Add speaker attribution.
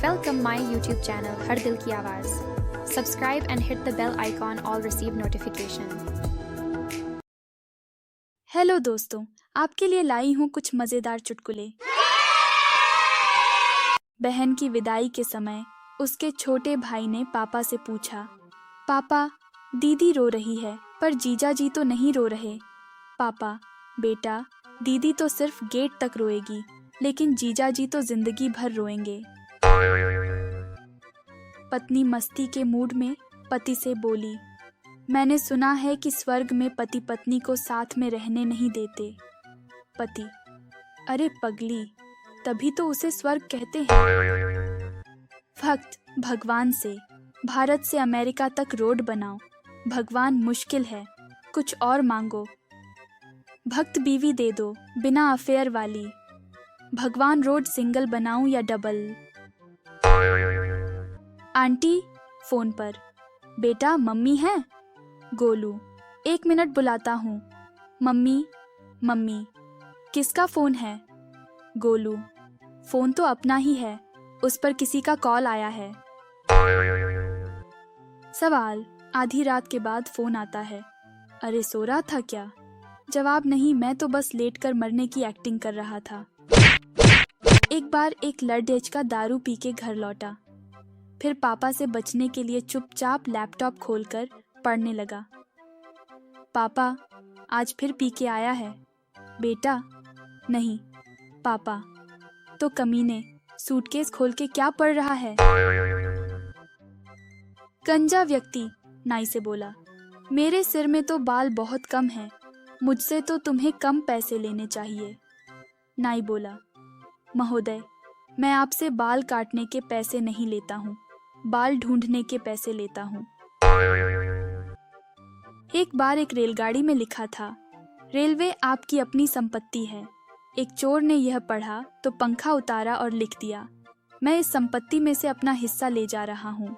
Speaker 1: Welcome my YouTube channel हर दिल की आवाज़. Subscribe and hit the bell icon all receive notification.
Speaker 2: Hello दोस्तों, आपके लिए लाई हूँ कुछ मज़ेदार चुटकुले। बहन की विदाई के समय उसके छोटे भाई ने पापा से पूछा, पापा दीदी रो रही है पर जीजा जी तो नहीं रो रहे। पापा, बेटा दीदी तो सिर्फ गेट तक रोएगी, लेकिन जीजा जी तो जिंदगी भर रोएंगे। पत्नी मस्ती के मूड में पति से बोली, मैंने सुना है कि स्वर्ग में पति पत्नी को साथ में रहने नहीं देते। पति, अरे पगली, तभी तो उसे स्वर्ग कहते हैं। भक्त भगवान से, भारत से अमेरिका तक रोड बनाओ, भगवान मुश्किल है, कुछ और मांगो। भक्त बीवी दे दो बिना अफेयर वाली, भगवान रोड सिंगल बनाऊं या डबल। आंटी फोन पर, बेटा मम्मी है? गोलू, 1 मिनट बुलाता हूँ। मम्मी मम्मी, किसका फोन है? गोलू, फोन तो अपना ही है, उस पर किसी का कॉल आया है। सवाल, आधी रात के बाद फोन आता है, अरे सो रहा था क्या? जवाब, नहीं, मैं तो बस लेट कर मरने की एक्टिंग कर रहा था। एक बार एक लड़डेच का दारू पी के घर लौटा, फिर पापा से बचने के लिए चुपचाप लैपटॉप खोलकर पढ़ने लगा। पापा, आज फिर पी के आया है? बेटा, नहीं। पापा, तो कमीने सूटकेस खोल के क्या पढ़ रहा है? गंजा व्यक्ति नाई से बोला, मेरे सिर में तो बाल बहुत कम हैं, मुझसे तो तुम्हें कम पैसे लेने चाहिए। नाई बोला, महोदय, मैं आपसे बाल काटने के पैसे नहीं लेता हूँ, बाल ढूंढने के पैसे लेता हूँ। एक बार एक रेलगाड़ी में लिखा था, रेलवे आपकी अपनी संपत्ति है। एक चोर ने यह पढ़ा तो पंखा उतारा और लिख दिया, मैं इस संपत्ति में से अपना हिस्सा ले जा रहा हूँ।